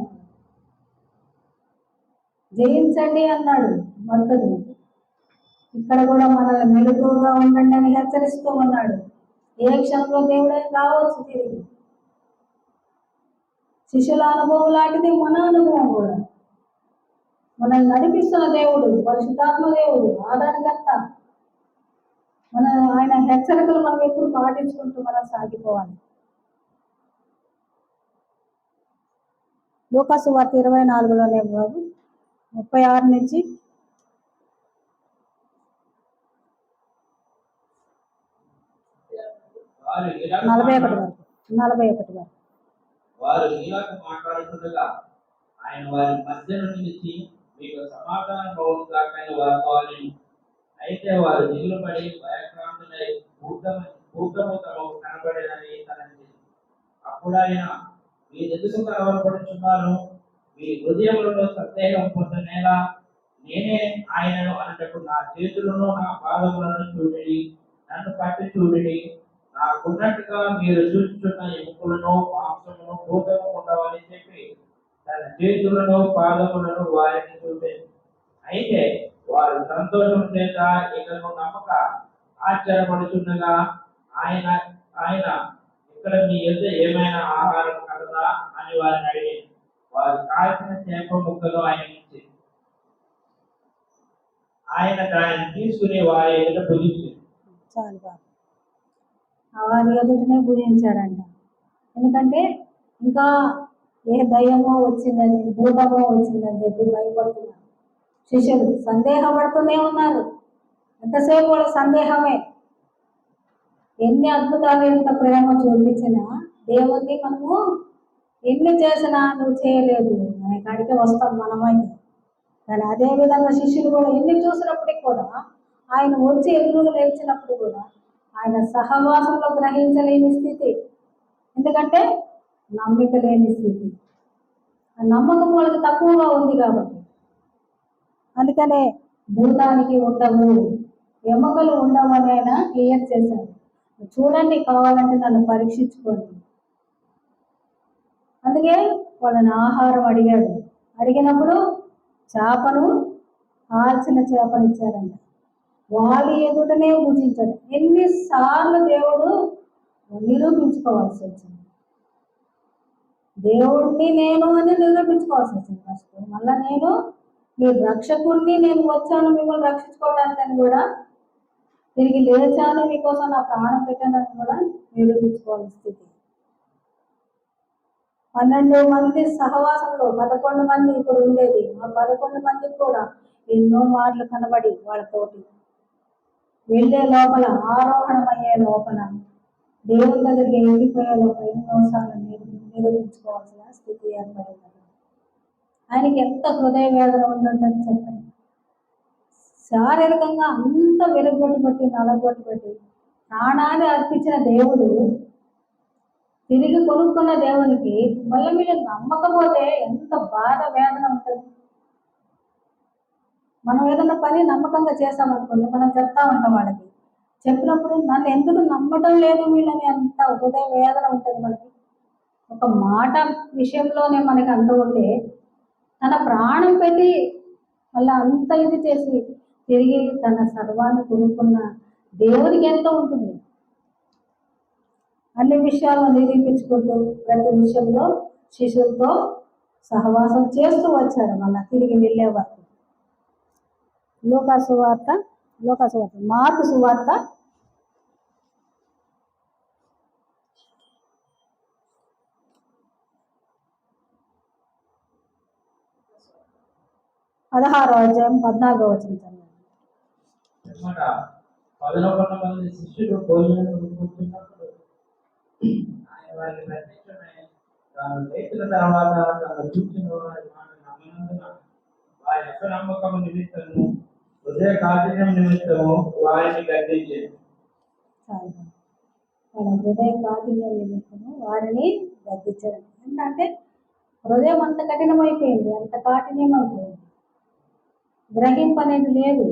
జయించండి అన్నాడు మంత్రులు. ఇక్కడ కూడా మనల్ని మెలుగుగా ఉండండి అని హెచ్చరిస్తూ ఉన్నాడు. ఏ క్షణంలో దేవుడైనా రావచ్చు తిరిగి. శిష్యుల అనుభవం లాంటిది మన అనుభవం కూడా. మనల్ని నడిపిస్తున్న దేవుడు, పరిశుద్ధాత్మ దేవుడు, ఆదరణకర్త. ఆయన హెచ్చరికలు మనం ఎప్పుడు పాటించుకుంటూ మనం సాగిపోవాలి. లూకాసు వార్త 24లోనే బాబు 36 నుంచి 41 వరకు. వారు ఇలాగ మాట్లాడుతుండగా ఆయన వారి మధ్యలో నిలిచి మీకు సమాధానం బాగుందని వారితో అని. అయితే వారు దిగులు పడి భయక్రాంతులై భూతము తమకు కనబడేదని తనని. అప్పుడు ఆయన, మీరెందుకు కలవరపడుతున్నారు? మీ హృదయములలో సందేహం పొందనేలా? నేనే ఆయనను అన్నట్టు నా చేతులను నా పాదములను చూడండి, నన్ను పట్టి చూడండి. నాకున్నట్టుగా మీరు చూస్తున్న ఎముకలను మాంసమును భూతము ఉండవని చెప్పి తన చేతులను పాదములను వారిని చూపింది. అయితే వారు సంతోషం చేత ఇకను నమ్మక ఆశ్చర్యపడుతుండగా ఆయన ఆయన ఇక్కడ మీ యొద్ద ఏమైనా ఆహారం కలదా అని వారిని అడిగింది. వారు కాల్చిన చేప ముక్కలు ఆయన ఇచ్చి ఆయన దాన్ని తీసుకుని వారి ఎదుట భుజించింది. చాలు బాబు, వారి ఎదుటనే భుజించాడంట. ఎందుకంటే ఇంకా ఏ దయ్యమో వచ్చిందని, భూతమో వచ్చిందని చెప్పి భయపడుతున్నారు శిష్యులు. సందేహపడుతూనే ఉన్నారు. ఎంతసేపు వాళ్ళ సందేహమే. ఎన్ని అద్భుతాలు, ఎంత ప్రేమ చూపించినా దేవుణ్ణి మనము ఎన్ని చేసినా నువ్వు చేయలేదు అనే కాడికే వస్తాం మనమైతే. కానీ అదే విధంగా శిష్యులు కూడా ఎన్ని చూసినప్పటికి కూడా, ఆయన వచ్చి ఎదురుగా నిలిచినప్పుడు కూడా ఆయన సహవాసంలో గ్రహించలేని స్థితి. ఎందుకంటే నమ్మిక లేని స్థితి. ఆ నమ్మకం వాళ్ళకి తక్కువగా ఉంది కాబట్టి. అందుకనే భూతానికి ఉండవు, ఎముకలు ఉండవు అని ఆయన క్లియర్ చేశాడు. చూడండి, కావాలంటే నన్ను పరీక్షించుకోండి. అందుకే వాళ్ళని ఆహారం అడిగాడు. అడిగినప్పుడు చేపను, కాల్చిన చేపను ఇచ్చారంట. వాళ్ళ ఎదుటనే భుజించాడు. ఎన్నిసార్లు దేవుడు నిరూపించుకోవాల్సి వచ్చింది. దేవుడిని నేను అని నిరూపించుకోవాల్సి వచ్చింది ఫస్ట్. మళ్ళా నేను మీ రక్షకుడిని, నేను వచ్చాను మిమ్మల్ని రక్షించుకోవడానికని కూడా, తిరిగి లేచాను మీకోసం నా ప్రాణం పెట్టానని కూడా నిరూపించుకోవాల్సిన స్థితి. 12 మంది సహవాసంలో 11 మంది ఇప్పుడు ఉండేది. ఆ 11 మందికి కూడా ఎన్నో మార్లు కనబడి వాళ్ళతోటి వెళ్ళే లోపల, ఆరోహణమయ్యే లోపల దేవుని దగ్గరికి వెళ్ళిపోయాలో ఎన్నోసార్లు నిరూపించుకోవాల్సిన స్థితి ఏర్పడింది. ఆయనకి ఎంత హృదయ వేదన ఉంటుందని చెప్పండి. శారీరకంగా అంత వెలుగొట్టుబట్టి నలగొట్టుబట్టి ప్రాణాన్ని అర్పించిన దేవుడు, తిరిగి కొనుక్కున్న దేవునికి మళ్ళీ మీరు నమ్మకపోతే ఎంత బాధ వేదన ఉంటుంది. మనం ఏదైనా పని నమ్మకంగా చేసామనుకోండి, మనం చెప్తా ఉంటాం వాళ్ళకి, చెప్పినప్పుడు నన్ను ఎందుకు నమ్మటం లేదు వీళ్ళని అంత హృదయ వేదన ఉంటుంది మనకి. ఒక మాట విషయంలోనే మనకి అంత ఉంటే తన ప్రాణం పెట్టి మళ్ళీ అంత ఇది చేసి తిరిగి తన సర్వాన్ని కొనుక్కున్న దేవునికి ఎంత ఉంటుంది. అన్ని విషయాలను నిరూపించుకుంటూ ప్రతి విషయంలో శిష్యులతో సహవాసం చేస్తూ వచ్చాడు. మళ్ళీ తిరిగి వెళ్ళే వరకు లూకా సువార్త మార్కు సువార్త 16వ అధ్యాయం 14వ వచనం చదవండి. 11 మంది శిష్యులు భోజనం కూర్చున్నప్పుడు ఆయన వారికి ప్రత్యక్షమై తాను లేచిన తర్వాత తను చూసిన వారి మాట నమ్మినందున వారి అసనమ్మకము నిమిత్తము హృదయ కాఠిన్యం నిమిత్తము వారిని గద్దించారు. వాళ్ళ హృదయ కాఠిన్యం నిమిత్తము వారిని గద్దించారు. ఎందుకంటే హృదయం అంత కఠినమైపోయింది, అంత కాఠిన్యం అయిపోయింది. గ్రహింపు అనేది లేదు.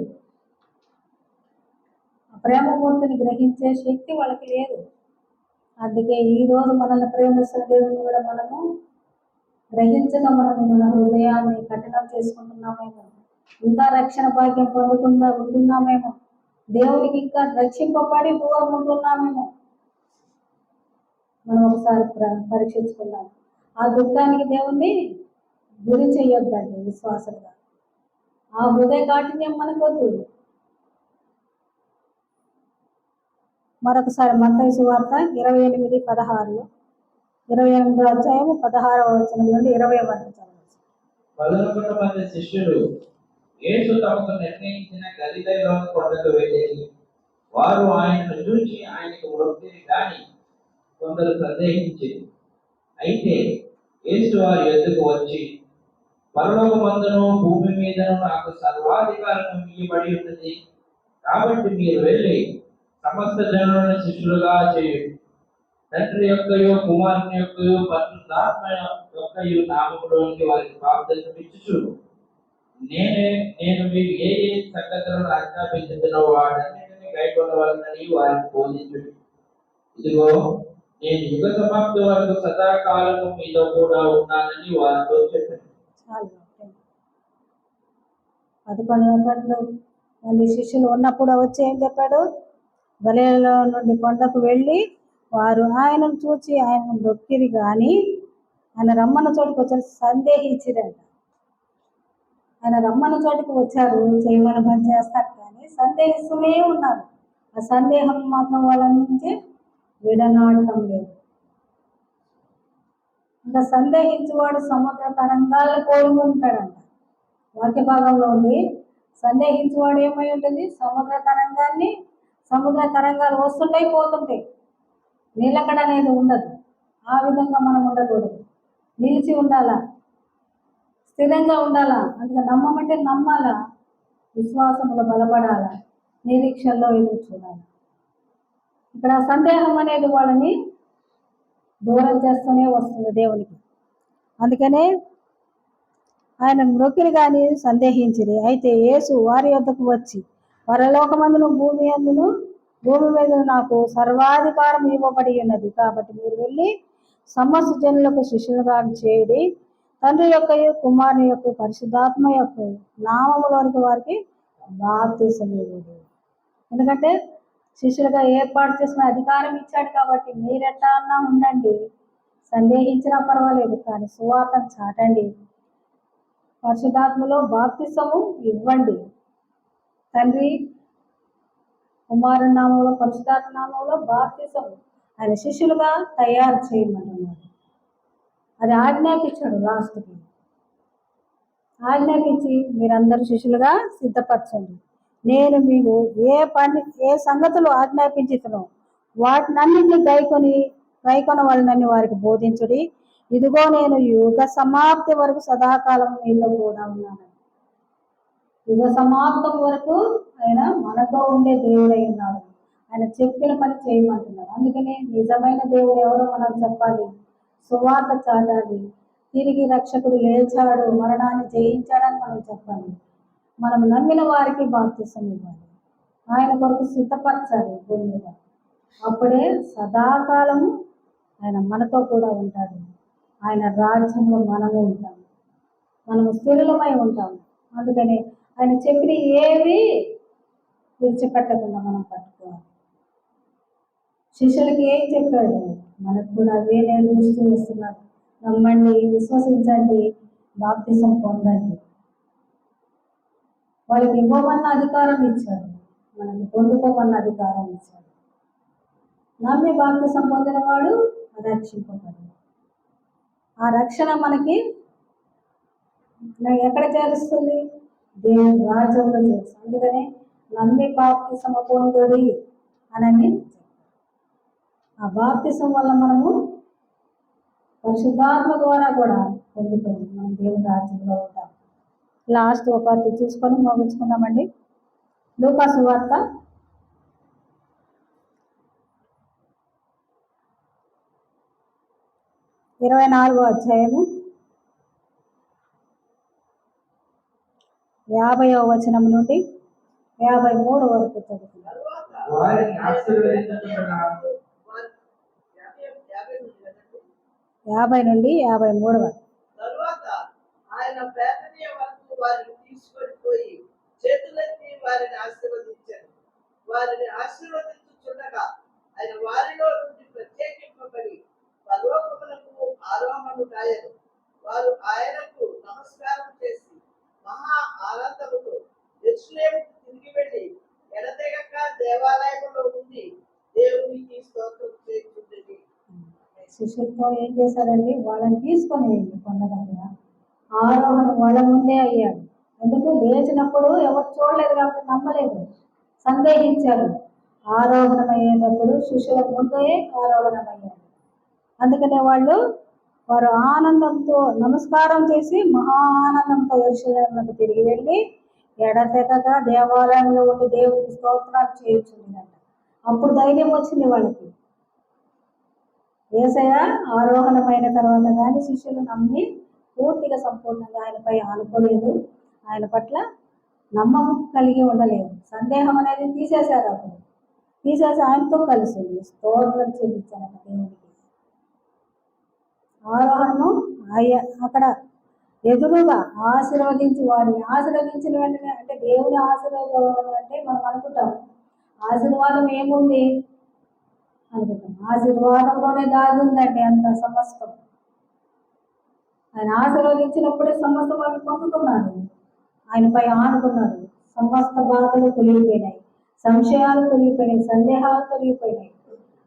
ప్రేమమూర్తిని గ్రహించే శక్తి వాళ్ళకి లేదు. అందుకే ఈరోజు మనల్ని ప్రేమిస్తున్న దేవుని కూడా మనము గ్రహించక మన హృదయాన్ని కఠినం చేసుకుంటున్నామేమో, ఇంకా రక్షణ భాగ్యం పొందకుండా ఉంటున్నామేమో, దేవుడికి ఇంకా రక్షింపబడి దూరం ఉంటున్నామేమో మనం ఒకసారి పరీక్షించుకున్నాం. ఆ దుఃఖానికి దేవుణ్ణి గురి చెయ్యొద్దండి విశ్వాసంగా. ఆ హృదయ కాఠిన్యం మనకొద్దు. మరొకసారి మత్తయి సువార్త 28:16, 28వ అధ్యాయము 16వ వచనం నుండి 20వ వరకు చదవచ్చు. 11 మంది శిష్యులు యేసు తమకు నిర్ణయించిన గలిలయలోని కొండకు వెళ్ళేది. వారు ఆయనను చూచి ఆయనకు మొక్కిరి గాని కొందరు సందేహించారు. అయితే యేసు వారి యొద్దకు వచ్చి, పరలోకమందును భూమి మీదను నాకు సర్వాధికారం ఇవ్వబడి ఉన్నది. కాబట్టి మీరు వెళ్ళి సమస్త జనులను శిష్యులుగా చేయండి. తండ్రి యొక్కయో కుమారుని యొక్కయో పరిశుద్ధాత్మ యొక్కయో నామములోనికి వారికి బాప్తిసం ఇచ్చుచు నేను మీకు ఏ ఏ సంగతులను ఆజ్ఞాపించుతున్నో వాటన్నిటిని కైకొనవలనని వారికి బోధించుడు. ఇదిగో నేను యుగ సమాప్తి వరకు సదాకాలము మీతో కూడా ఉన్నానని వారితో చెప్పాను. 11 మంది శిష్యులు ఉన్నప్పుడు వచ్చి ఏం చెప్పాడు? గలిలయలో నుండి కొండకు వెళ్ళి వారు ఆయనను చూచి ఆయనను మొక్కిరి కానీ ఆయన రమ్మన్న చోటుకు వచ్చారు సందేహించిరంట. ఆయన రమ్మన్న చోటుకు వచ్చారు, చేయమని పని చేస్తారు కానీ సందేహిస్తూనే ఉన్నారు. ఆ సందేహం మాత్రం వాళ్ళ నుంచి విడనాడటం లేదు. ఇంకా సందేహించేవాడు సముద్ర తరంగాలను పోలి ఉంటాడంట. వాక్య భాగంలో ఉంది, సందేహించేవాడు ఏమై ఉంటుంది? సముద్ర తరంగాలు వస్తుంటాయి పోతుంటాయి, నిలకడ అనేది ఉండదు. ఆ విధంగా మనం ఉండకూడదు, నిలిచి ఉండాలా, స్థిరంగా ఉండాలా. అందుకే నమ్మమంటే నమ్మాలా, విశ్వాసంలో బలపడాలా, నిరీక్షణలో ఎదురు చూడాలి. ఇక్కడ సందేహం అనేది వాళ్ళని దూరం చేస్తూనే వస్తుంది దేవునికి. అందుకనే ఆయన మ్రొక్కిరి కానీ సందేహించిరి. అయితే యేసు వారి యొద్దకు వచ్చి, పరలోకమందును భూమి మీద నాకు సర్వాధికారం ఇవ్వబడి ఉన్నది. కాబట్టి మీరు వెళ్ళి సమస్త జనులకు శిష్యులుగా చేయుడి. తండ్రి యొక్క కుమారుని యొక్క పరిశుద్ధాత్మ యొక్క నామములోనికి వారికి బాప్తిసం ఇవ్వడు. ఎందుకంటే శిష్యులుగా ఏర్పాటు చేసిన అధికారం ఇచ్చాడు కాబట్టి మీరెట్టా అన్నా ఉండండి, సందేహించినా పర్వాలేదు, కానీ సువార్తను చాటండి, పరిశుద్ధాత్మలో బాప్తిసము ఇవ్వండి. తండ్రి కుమారుని నామంలో పరిశుద్ధాత్మ నామంలో బాప్తిసము ఆయన శిష్యులుగా తయారు చేయమంటున్నాడు. అది ఆజ్ఞాపించాడు. లాస్ట్కి ఆజ్ఞాపించి మీరందరూ శిష్యులుగా సిద్ధపరచండి. నేను మీకు ఏ సంగతులు ఆజ్ఞాపించుతున్నో వాటినన్నింటినీ గైకొన వాళ్ళని వారికి బోధించుడి. ఇదిగో నేను యుగ సమాప్తి వరకు సదాకాలం మీతో కూడా ఉన్నాను. యుగ సమాప్తం వరకు ఆయన మనతో ఉండే దేవుడై ఉన్నాడు. ఆయన చెప్పిన పని చేయమంటున్నాడు. అందుకని నిజమైన దేవుడు ఎవరో మనం చెప్పాలి, సువార్త చాటాలి, తిరిగి రక్షకుడు లేచాడు, మరణాన్ని జయించాడని మనం చెప్పాలి. మనం నమ్మిన వారికి బాప్తిసం ఇవ్వాలి, ఆయన కొరకు సిద్ధపరచాలి భూమి మీద. అప్పుడే సదాకాలము ఆయన మనతో కూడా ఉంటాడు. ఆయన రాజ్యంలో మనము ఉంటాం, మనము స్థిరులమై ఉంటాము. అందుకని ఆయన చెప్పిన ఏవి విడిచిపెట్టకుండా మనం పట్టుకోవాలి. శిష్యులకి ఏం చెప్పాడు, మనకు కూడా అవే నేర్పిస్తూ వస్తున్నాడు. నమ్మండి, విశ్వసించండి, బాప్తిసం పొందండి. వాళ్ళకి ఇవ్వమన్న అధికారం ఇచ్చాడు, మనకి పొందుకోమన్న అధికారం ఇచ్చాడు. నమ్మి బాప్తిసం పొందిన వాడు రక్షింపబడు. ఆ రక్షణ మనకి ఎక్కడ చేరుస్తుంది? దేవుని రాజ్యంలో చేస్తుంది. అందుకనే నమ్మి బాప్తిసం పొందుడి అని. ఆ బాప్తిసం వల్ల మనము పరిశుద్ధాత్మ ద్వారా కూడా పొందుతుంది, మనం దేవుని రాజ్యంలో ఉంటాం. లాస్ట్ ఒక చూసుకొని ముగించుకుందామండి. లూకా సువార్త 24వ అధ్యాయము 50వ వచనం నుండి 53 వరకు చదువుతున్నారు. వారిని ఆశీర్వదించుచుండగా 50 నుండి 53 వరకు. తరువాత ఆయన బేతనియ వరకు వారిని తీసుకొని పోయి చేతులెత్తి వారిని ఆశీర్వదించారు. వారిని ఆశీర్వదించుచుండగా ఆయన వారిలో నుండి ప్రత్యేకింపబడి పరలోకములకు ఆరోహణుడాయెను. వారు ఆయనకు నమస్కారం చేసి మహా ఆనందముతో యెరూషలేముకు తిరిగి వెళ్ళి ఎడతెగక దేవాలయంలో ఉండి దేవునికి స్తోత్రం చేయుచుండిరి. శిష్యులతో ఏం చేశారండి, వాళ్ళని తీసుకొని వెళ్ళి కొండ దగ్గర ఆరోహణ వాళ్ళ ముందే అయ్యాడు. ఎందుకు? లేచినప్పుడు ఎవరు చూడలేదు కాబట్టి నమ్మలేదు, సందేహించారు. ఆరోహణం అయ్యేటప్పుడు శిష్యుల ముందే ఆరోహణం అయ్యాడు. అందుకనే వారు ఆనందంతో నమస్కారం చేసి మహా ఆనందంతో యెరూషలేముకు తిరిగి వెళ్ళి ఎడతెగక దేవాలయంలో ఉండి దేవుడికి స్తోత్రాలు చేయుచుండిరంట. అప్పుడు ధైర్యం వచ్చింది వాళ్ళకి. యేసయ్య ఆరోహణమైన తర్వాత కానీ శిష్యులు నమ్మి పూర్తిగా సంపూర్ణంగా ఆయనపై ఆనుకోలేదు, ఆయన పట్ల నమ్మకం కలిగి ఉండలేదు. సందేహం అనేది తీసేశారు. అప్పుడు తీసేసి ఆయనతో కలిసి స్తోత్రం చెల్లించారట దేవుడికి. ఆరోహణము అక్కడ ఎదురుగా ఆశీర్వదించి వారిని ఆశీర్వదించిన వెంటనే, అంటే దేవుని ఆశీర్వాదం అంటే మనం అనుకుంటాం ఆశీర్వాదం ఏముంది అనుకుంటాం. ఆశీర్వాదంలోనే దాగి ఉందండి అంత సమస్తం. ఆయన ఆశీర్వదించినప్పుడే సమస్త వాళ్ళు పొందుకున్నారు, ఆయనపై ఆనుకున్నారు. సమస్త బాధలు తొలగిపోయినాయి, సంశయాలు తొలగిపోయినాయి, సందేహాలు తొలగిపోయినాయి.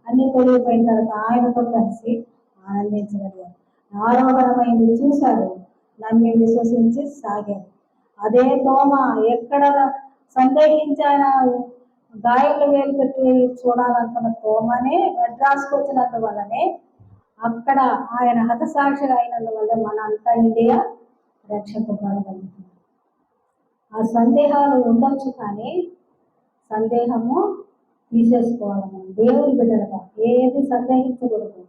అన్ని తొలగిపోయిన తర్వాత ఆయనతో కలిసి ఆనందించగలిగారు. ఆరోహణమైంది చూశారు, నమ్మి విశ్వసించి సాగారు. అదే తోమ ఎక్కడ సందేహించి ఆయన గాయాలు వేలు పెట్టి చూడాలనుకున్న తోమనే మెడ్రాస్కి వచ్చినందువల్లనే అక్కడ ఆయన హతసాక్షిగా అయినందువల్ల మన అంతా ఇండియా రక్షింపబడగలుగుతుంది. ఆ సందేహాలు ఉండొచ్చు, కానీ సందేహము తీసేసుకోవాలి. దేవుని బిడ్డలుగా ఏది సందేహించకూడదు,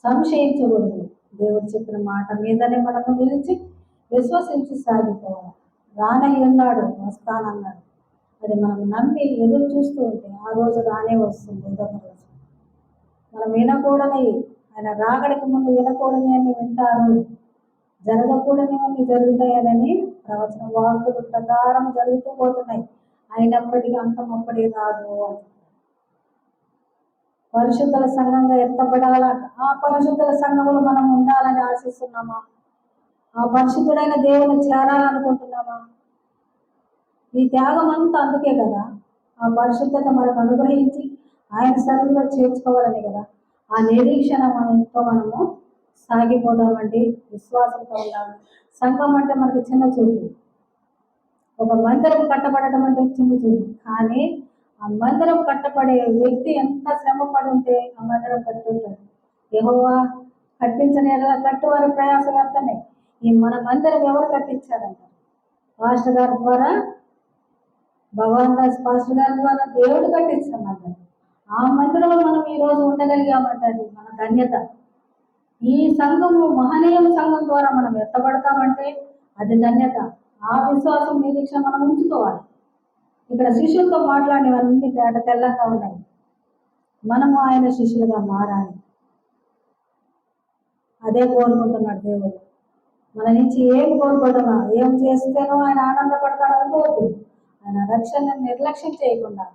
సంశయించకూడదు. దేవుడు చెప్పిన మాట మీదనే మనము నిలిచి విశ్వసించి సాగిపోవాలి. రానై ఉన్నాడు, వస్తానన్నాడు. అది మనం నమ్మి ఎదురు చూస్తూ ఉంటే ఆ రోజు రానే వస్తుంది. ఏదో ఒక రోజు మనం వినకూడని, ఆయన రాకడికి ముందు వినకూడని అని వింటారు, జరగకూడనివన్నీ జరుగుతాయని ప్రవచన వాక్కుల ప్రకారం జరుగుతూ పోతున్నాయి. అయినప్పటికీ అంతం అప్పటి రాదు. పరిశుద్ధుల సంఘంగా ఎత్తబడాలంట. ఆ పరిశుద్ధుల సంఘంలో మనం ఉండాలని ఆశిస్తున్నామా? ఆ పరిశుద్ధుడైన దేవుని చేరాలనుకుంటున్నామా? ఈ త్యాగం అంతా అందుకే కదా, ఆ పరిశుద్ధత మనకు అనుగ్రహించి ఆయన సన్నిధిలో చేర్చుకోవాలని కదా. ఆ నిరీక్షణ మనము సాగిపోదామండి, విశ్వాసంతో ఉండాలి. సంఘం అంటే మనకు చిన్న చూపు, ఒక మందిరం కట్టబడటం అంటే చిన్న చూపు, కానీ ఆ మందిరం కట్టబడే వ్యక్తి ఎంత శ్రమ పడి ఉంటే ఆ మందిరం కట్టుంటాడు. యెహోవా కట్టించని ఎడల కట్టువారి ప్రయాస వ్యర్థమే. ఈ మన మందిరం ఎవరు కట్టించారంట? పాస్టర్ గారి ద్వారా, భగవాన్ దాస్ పాస్టర్ గారి ద్వారా దేవుడు కట్టించిన మందిరం. ఆ మందిరంలో మనం ఈ రోజు ఉండగలిగామంటే అది మన ధన్యత. ఈ సంఘము మహనీయం సంఘం ద్వారా మనం ఎత్తబడతామంటే అది ధన్యత. ఆ విశ్వాసం నిరీక్షణ మనం ఉంచుకోవాలి. ఇక్కడ శిష్యులతో మాట్లాడినవన్నీ తేట తెల్లంగా ఉన్నాయి. మనము ఆయన శిష్యులుగా మారాలి. అదే కోరుకుంటున్నాడు దేవుడు. మన నుంచి ఏం కోరుకుంటున్నా, ఏం చేస్తేనో ఆయన ఆనందపడతాడు అనుకోవద్దు. ఆయన రక్షణను నిర్లక్ష్యం చేయకుండా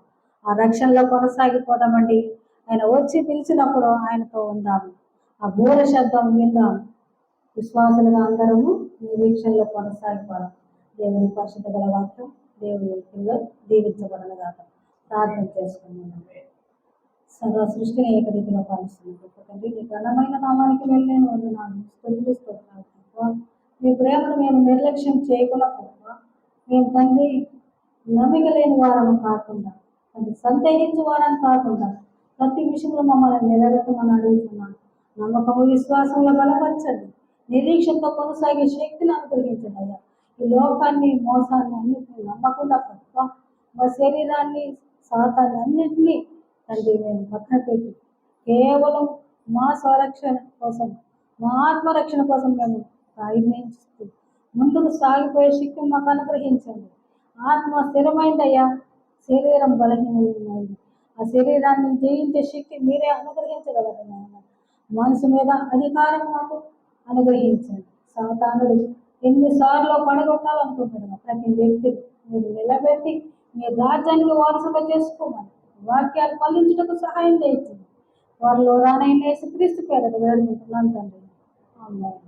ఆ రక్షణలో కొనసాగిపోదామండి. ఆయన వచ్చి పిలిచినప్పుడు ఆయనతో ఉందాము. ఆ బూర శబ్దం విందాం. విశ్వాసులుగా అందరము నిరీక్షణలో కొనసాగిపోదాం. దేవుని పరిశుద్ధ గల వాక్యం దేవుని వ్యక్తుల్లో దీవించబడను కాక ప్రార్థన చేసుకున్నాను. సర్వ సృష్టిని ఏకరీతిలో పాలిస్తున్నాను తండ్రి. నీ ఘనమైన నామానికి వెళ్ళలేని వందనాలు స్తుతిస్తున్నాను. మీ ప్రేమను మేము నిర్లక్ష్యం చేయకుండా మేము తండ్రి నమ్మిక లేని వారము కాకుండా, తండ్రి సందేహించే వారని కాకుండా ప్రతి విషయంలో మమ్మల్ని నిలబెట్టమని అడుగుతున్నాను. నమ్మకము విశ్వాసంలో బలపరచండి. నిరీక్షణతో కొనసాగే శక్తిని అనుగ్రహించండి అయ్యా. ఈ లోకాన్ని మోసాన్ని అన్నింటినీ నమ్మకుండా మా శరీరాన్ని సాతాన్ని అన్నింటినీ తండ్రి మేము పక్కన పెట్టి కేవలం మా స్వరక్షణ కోసం, మా ఆత్మరక్షణ కోసం మేము ప్రయత్నిస్తూ ముందుకు సాగిపోయే శక్తి మాకు అనుగ్రహించండి. ఆత్మ స్థిరమైందయ్యా, శరీరం బలహీనమైంది. ఆ శరీరాన్ని జయించే శక్తి మీరే అనుగ్రహించగలరు నాయన. మనసు మీద అధికారం మాకు అనుగ్రహించండి. సాతానుడు ఎన్నిసార్లు పడగొట్టాలనుకుంటున్నాడు ప్రతి వ్యక్తి మీరు నిలబెట్టి మీ రాజ్యానికి వారసుగా చేసుకోమని వాక్యాలు ఫలించుటకు సహాయం చేయించండి. వారిలో రానైన యేసుక్రీస్తు పేరట వేడుకుంటున్నాను తండ్రి. ఆమేన్.